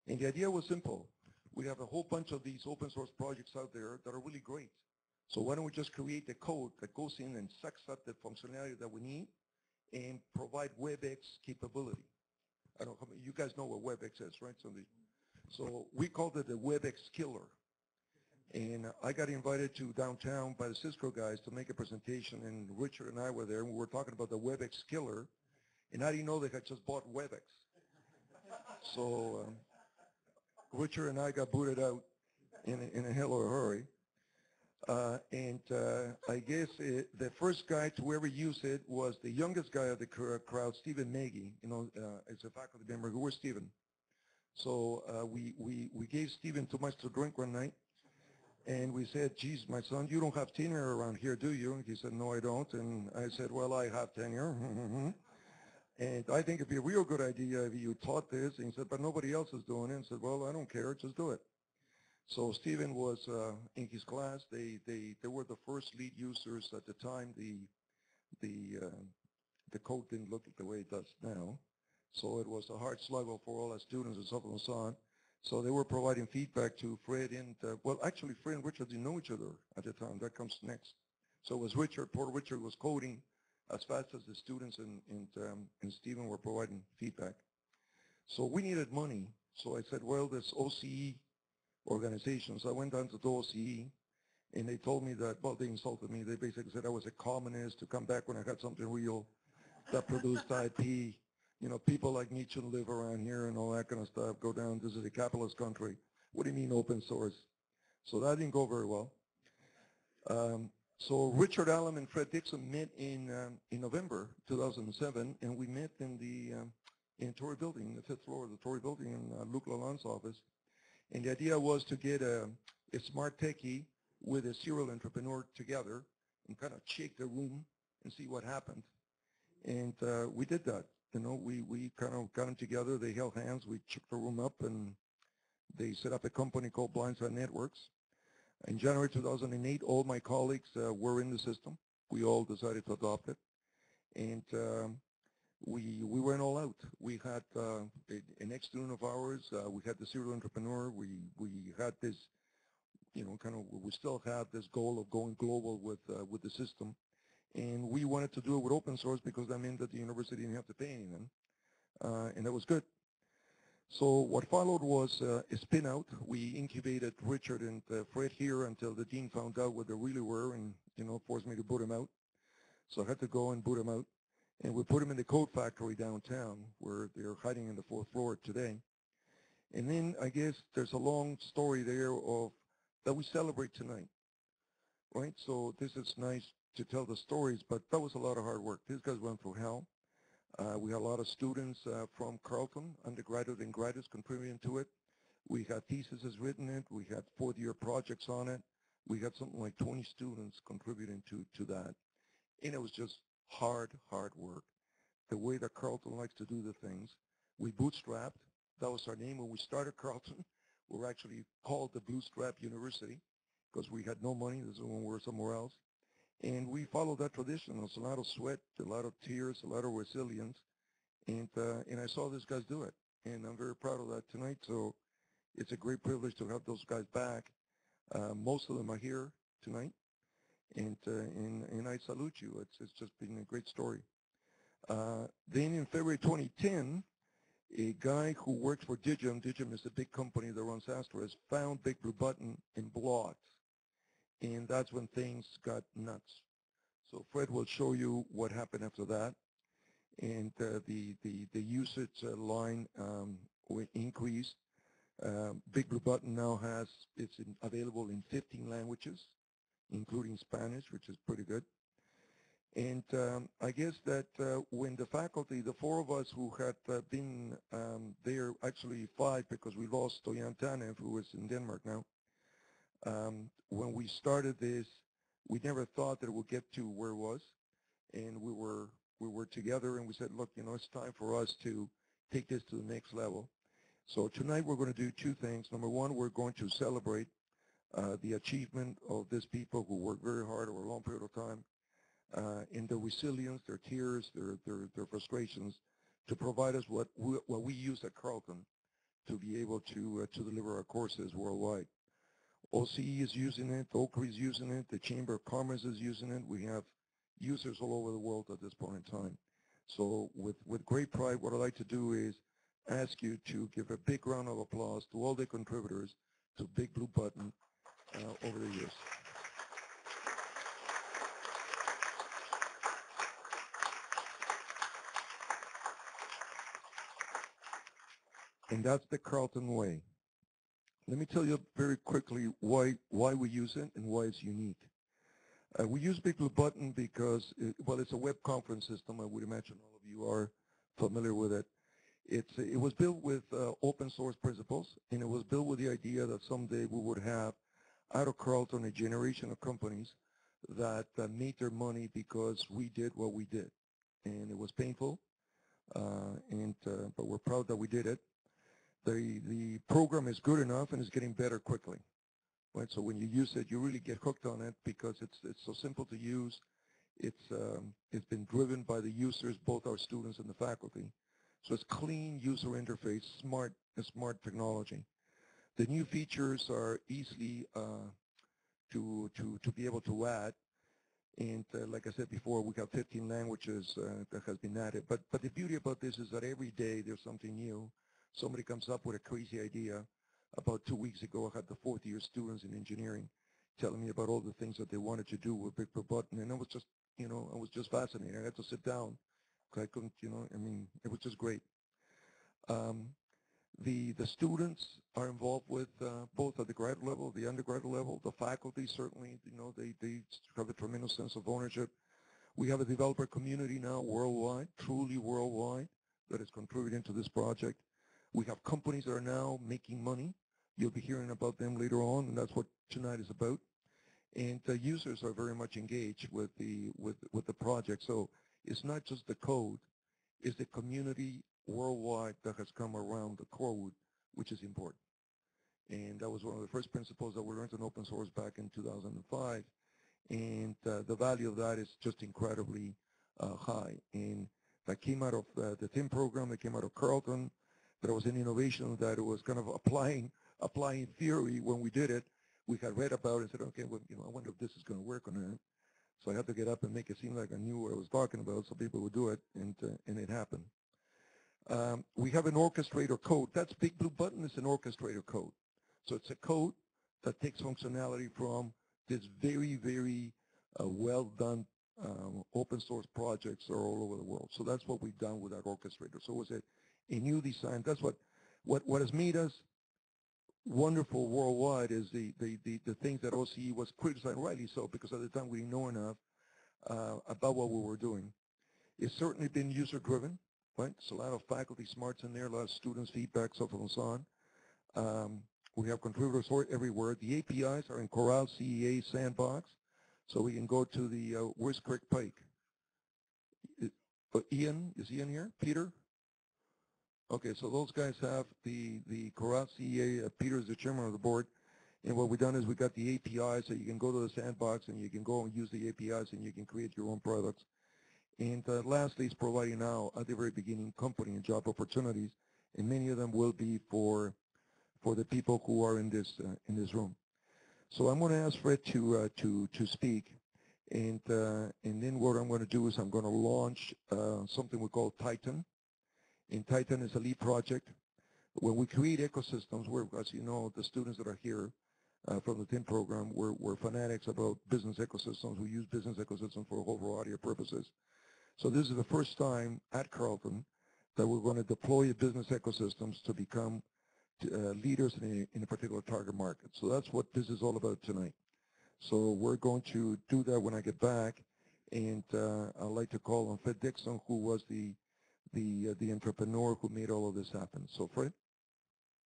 And the idea was simple. We have a whole bunch of these open source projects out there that are really great. So why don't we just create the code that goes in and sucks up the functionality that we need and provide WebEx capability. I don't know, you guys know what WebEx is, right? So we called it the WebEx killer. And I got invited to downtown by the Cisco guys to make a presentation, and Richard and I were there, and we were talking about the WebEx killer, and I didn't know they had just bought WebEx. So Richard and I got booted out in a hell of a hurry. I guess the first guy to ever use it was the youngest guy of the crowd, Stephen Maggie, as a faculty member. Who was Stephen? So we gave Stephen too much to drink one night, and we said, geez, my son, you don't have tenure around here, do you? And he said, no, I don't. And I said, well, I have tenure. And I think it'd be a real good idea if you taught this. And he said, but nobody else is doing it. And I said, well, I don't care, just do it. So Stephen was in his class. They were the first lead users at the time. The code didn't look the way it does now. So it was a hard sluggle for all our students and so forth and so on. So they were providing feedback to Fred and, well, actually Fred and Richard didn't know each other at the time. That comes next. So it was Richard, poor Richard was coding as fast as the students and Stephen were providing feedback. So we needed money. So I said, well, this OCE organizations. I went down to the OCE, and they told me that, well, they insulted me. They basically said I was a communist to come back when I had something real that produced IP. People like me shouldn't live around here and all that kind of stuff. Go down, this is a capitalist country. What do you mean open source? So that didn't go very well. So Richard Allen and Fred Dixon met in November 2007, and we met in the Torrey building, the 5th floor of the Torrey building in Luc Lalonde's office. And the idea was to get a smart techie with a serial entrepreneur together and kind of shake the room and see what happened. And we did that. We kind of got them together. They held hands. We shook the room up, and they set up a company called Blindside Networks. In January 2008, all my colleagues were in the system. We all decided to adopt it. And we went all out. We had an ex-student of ours. We had the serial entrepreneur. We had this, we still have this goal of going global with the system. And we wanted to do it with open source because that meant that the university didn't have to pay anything. And that was good. So what followed was a spin out. We incubated Richard and Fred here until the dean found out what they really were and, forced me to boot them out. So I had to go and boot them out. And we put them in the code factory downtown where they're hiding in the 4th floor today. And then I guess there's a long story there of that we celebrate tonight, right? So this is nice to tell the stories, but that was a lot of hard work. These guys went through hell. We had a lot of students from Carleton, undergraduate and graduates contributing to it. We had theses written it. We had 4th-year projects on it. We had something like 20 students contributing to that. And it was just hard work. The way that Carleton likes to do the things. We bootstrapped. That was our name when we started Carleton. We were actually called the Bootstrap University because we had no money. This is when we were somewhere else. And we followed that tradition. It was a lot of sweat, a lot of tears, a lot of resilience. And I saw these guys do it. And I'm very proud of that tonight. So it's a great privilege to have those guys back. Most of them are here tonight. And I salute you. It's just been a great story. Then in February 2010, a guy who works for Digim is a big company that runs Asterisk, found BigBlueButton and blogged. And that's when things got nuts. So Fred will show you what happened after that. And the usage line increased. BigBlueButton now it's available in 15 languages, including Spanish, which is pretty good. And I guess that when the faculty, the 4 of us who had been there, actually 5 because we lost Stoyan Tanev, who is in Denmark now, when we started this, we never thought that it would get to where it was. And we were together and we said, look, it's time for us to take this to the next level. So tonight we're going to do 2 things. Number 1, we're going to celebrate the achievement of these people who worked very hard over a long period of time, in their resilience, their tears, their frustrations, to provide us what we use at Carleton to be able to deliver our courses worldwide. OCE is using it, OCRE is using it, the Chamber of Commerce is using it. We have users all over the world at this point in time. So with great pride, what I'd like to do is ask you to give a big round of applause to all the contributors to BigBlueButton over the years. And that's the Carleton way. Let me tell you very quickly why we use it and why it's unique. We use BigBlueButton because, it's a web conference system. I would imagine all of you are familiar with it. It was built with open source principles, and it was built with the idea that someday we would have out of Carleton a generation of companies that made their money because we did what we did. And it was painful, but we're proud that we did it. The program is good enough and it's getting better quickly. Right? So when you use it, you really get hooked on it because it's so simple to use. It's been driven by the users, both our students and the faculty. So it's clean user interface, smart technology. The new features are easily to be able to add. And like I said before, we have 15 languages that has been added. But the beauty about this is that every day there's something new. Somebody comes up with a crazy idea. About 2 weeks ago, I had the fourth-year students in engineering telling me about all the things that they wanted to do with BigBlueButton, and I was just fascinated. I had to sit down because I couldn't, it was just great. The students are involved with both at the graduate level, the undergraduate level, the faculty certainly, they have a tremendous sense of ownership. We have a developer community now worldwide, truly worldwide, that is contributing to this project. We have companies that are now making money. You'll be hearing about them later on, and that's what tonight is about. And the users are very much engaged with the project. So it's not just the code, it's the community worldwide that has come around the code, which is important. And that was one of the first principles that we learned in open source back in 2005. And the value of that is just incredibly high. And that came out of the TIM program, that came out of Carleton. There was an innovation that it was kind of applying theory when we did it. We had read about it and said, okay, well, I wonder if this is going to work or not. So I had to get up and make it seem like I knew what I was talking about so people would do it, and it happened. We have an orchestrator code. That's BigBlueButton is an orchestrator code. So it's a code that takes functionality from this very, very well done open source projects that are all over the world. So that's what we've done with that orchestrator. So it was a new design. That's what has made us wonderful worldwide is the things that OCE was criticized, rightly so, because at the time we didn't know enough about what we were doing. It's certainly been user-driven, right? So a lot of faculty smarts in there, a lot of students' feedback, so forth and so on. We have contributors everywhere. The APIs are in Corral, CEA, Sandbox, so we can go to the where's Craig Pike? Ian, is Ian here? Peter? Okay, so those guys have the Corral CEA. Peter is the chairman of the board. And what we've done is we got the APIs, so you can go to the Sandbox and you can go and use the APIs and you can create your own products. And lastly, it's providing now, at the very beginning, company and job opportunities, and many of them will be for the people who are in this room. So I'm going to ask Fred to speak, and then what I'm going to do is I'm going to launch something we call Titan. And Titan is a lead project. When we create ecosystems, as you know, the students that are here from the TIM program, we're fanatics about business ecosystems. We use business ecosystems for a whole variety of purposes. So this is the first time at Carleton that we're going to deploy business ecosystems to become leaders in a particular target market. So that's what this is all about tonight. So we're going to do that when I get back, and I'd like to call on Fred Dixon, who was the entrepreneur who made all of this happen. So Fred?